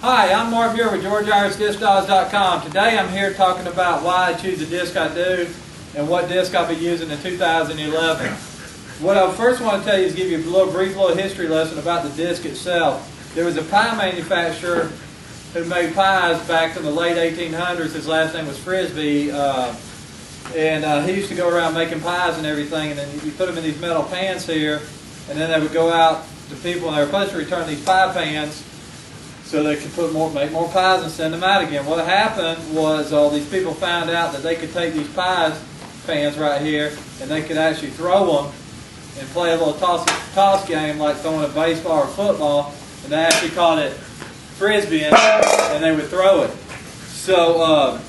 Hi, I'm Muir with GeorgeIrisDiscDogs.com. Today I'm here talking about why I choose the disc I do and what disc I'll be using in 2011. What I first want to tell you is give you a brief history lesson about the disc itself. There was a pie manufacturer who made pies back in the late 1800s. His last name was Frisbee, and he used to go around making pies and everything, and then you put them in these metal pans here, and then they would go out to people and they were supposed to return these pie pans so they could make more pies and send them out again. What happened was all these people found out that they could take these pans right here and they could actually throw them and play a little toss game like throwing a baseball or football, and they actually called it Frisbeeing, and they would throw it. So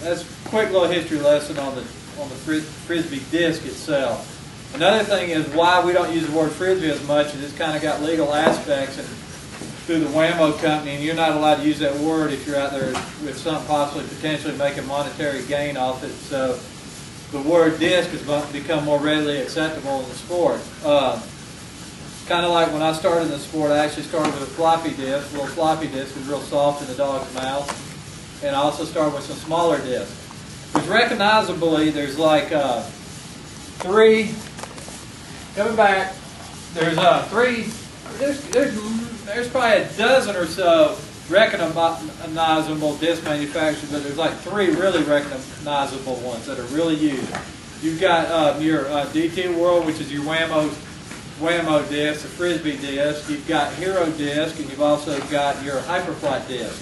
that's a quick little history lesson on the Frisbee disc itself. Another thing is why we don't use the word Frisbee as much is it's kind of got legal aspects and through the Whammo company, and you're not allowed to use that word if you're out there with something possibly potentially making monetary gain off it. So the word disc has become more readily acceptable in the sport. Kind of like when I started in the sport, I actually started with a floppy disc. A little floppy disc was real soft in the dog's mouth. And I also started with some smaller discs. Which recognizably, there's like coming back, there's probably a dozen or so recognizable disc manufacturers, but there's like 3 really recognizable ones that are really used. You've got your DT World, which is your Whammo disc, the Frisbee disc. You've got Hero disc, and you've also got your Hyperflight disc.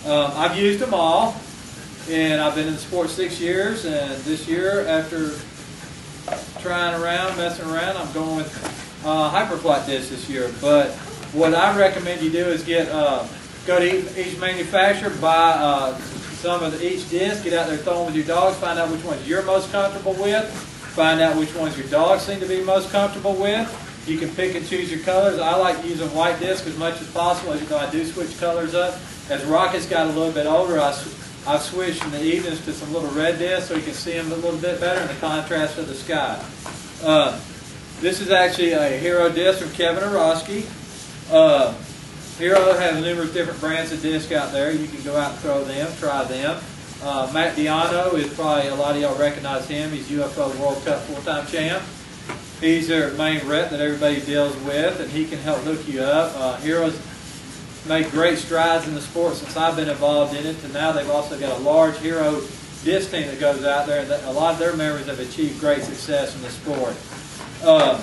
I've used them all, and I've been in the sport 6 years, and this year, after trying around, messing around, I'm going with Hyperflight disc this year. But what I recommend you do is go to each manufacturer, buy some of each disc, get out there, throw them with your dogs, find out which ones you're most comfortable with, find out which ones your dogs seem to be most comfortable with. You can pick and choose your colors. I like using white disc as much as possible, as you know I do switch colors up. As Rocket's got a little bit older, I've switched in the evenings to some little red discs so you can see them a little bit better in the contrast of the sky. This is actually a Hero disc from Kevin Orosky. Hero has numerous different brands of disc out there. You can go out and throw them, try them. Matt Diano is probably, a lot of y'all recognize him. He's UFO World Cup 4-time champ. He's their main rep that everybody deals with, and he can help hook you up. Hero's made great strides in the sport since I've been involved in it, and now they've also got a large Hero disc team that goes out there, and a lot of their members have achieved great success in the sport. So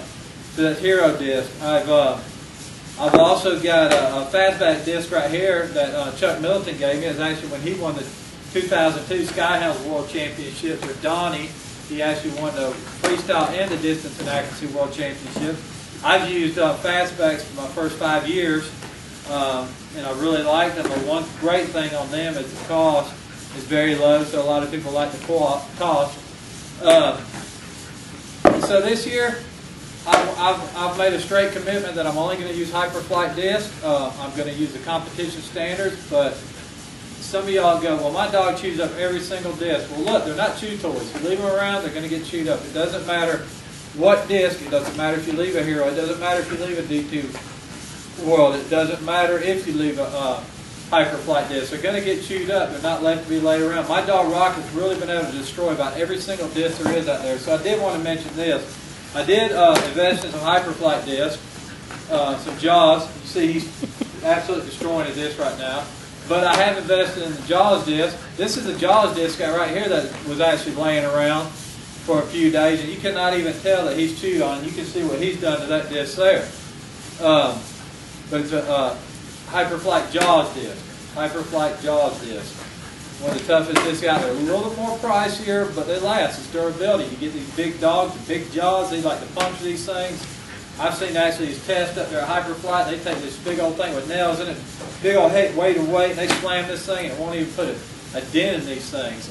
that's Hero disc. I've also got a fastback disc right here that Chuck Middleton gave me. It's actually when he won the 2002 Skyhounds World Championships with Donnie. He actually won the freestyle and the distance and accuracy World Championships. I've used fastbacks for my first 5 years, and I really like them. But one great thing on them is the cost is very low, so a lot of people like the cost. So this year, I've made a straight commitment that I'm only going to use Hyperflight disc. I'm going to use the competition standards, but some of y'all go, well, my dog chews up every single disc. Well, look, they're not chew toys. If you leave them around, they're going to get chewed up. It doesn't matter what disc. It doesn't matter if you leave a Hero. It doesn't matter if you leave a D2 World. It doesn't matter if you leave a Hyperflight disc. They're going to get chewed up. They're not left to be laid around. My dog Rocket's really been able to destroy about every single disc there is out there. So I did want to mention this. I did invest in some Hyperflight disc, some Jaws. You see he's absolutely destroying a disc right now. But I have invested in the Jaws disc. This is the Jaws disc guy right here that was actually laying around for a few days, and you cannot even tell that he's chewed on. You can see what he's done to that disc there. But it's a Hyperflight Jaws disc. Hyperflight Jaws disc. One of the toughest discs out there. A little bit more pricier, but they last. It's durability. You get these big dogs, big jaws. They like to puncture these things. I've seen actually these tests up there at Hyperflight. They take this big old thing with nails in it, big old weight of weight, and they slam this thing, and it won't even put a dent in these things.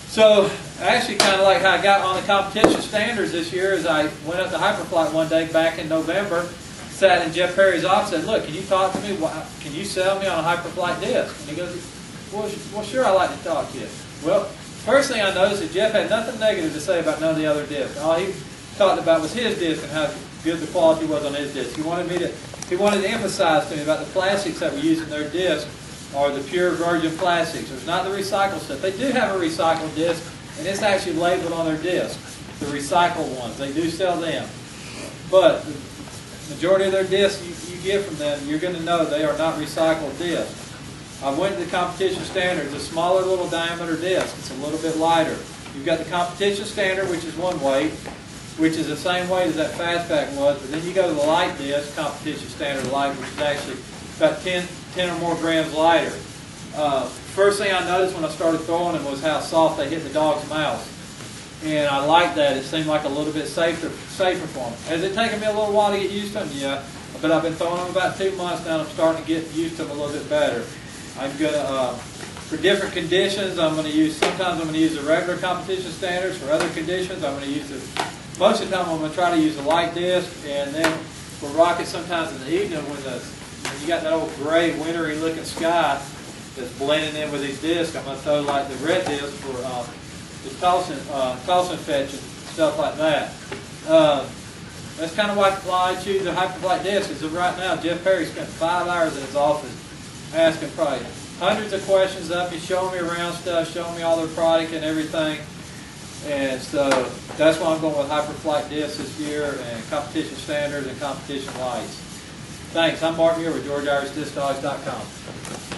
So I actually kind of like how I got on the competition standards this year. Is I went up to Hyperflight one day back in November, sat in Jeff Perry's office, and said, "Look, can you talk to me? Can you sell me on a Hyperflight disc?" And he goes, "Well, sure, I'd like to talk to you." Well, first thing I noticed is Jeff had nothing negative to say about none of the other discs. All he talked about was his disc and how good the quality was on his disc. He wanted me to he wanted to emphasize to me about the plastics that we use in their disc are the pure virgin plastics. There's not the recycled stuff. They do have a recycled disc, and it's actually labeled on their disc, the recycled ones. They do sell them. But the majority of their discs you get from them, you're going to know they are not recycled discs. I went to the competition standard. It's a smaller little diameter disc. It's a little bit lighter. You've got the competition standard, which is one weight, which is the same weight as that fastback was, but then you go to the light disc, competition standard light, which is actually about 10 or more grams lighter. First thing I noticed when I started throwing them was how soft they hit the dog's mouth. And I liked that. It seemed like a little bit safer for them. Has it taken me a little while to get used to them? Yeah. But I've been throwing them about 2 months now, and I'm starting to get used to them a little bit better. I'm going to, for different conditions, sometimes I'm going to use the regular competition standards. For other conditions, I'm going to use most of the time I'm going to try to use a light disc. And then for rockets, sometimes in the evening when you got that old gray, wintry looking sky that's blending in with these discs, I'm going to throw like the red disc for just tossing fetching, stuff like that. That's kind of why I choose the Hyperflight disc. Because right now, Jeff Perry spent 5 hours in his office asking probably hundreds of questions up. He's showing me around stuff, showing me all their product and everything. And so that's why I'm going with Hyperflight discs this year, and competition standards and competition lights. Thanks. I'm Muir with GeorgeIrishDiscDogs.com.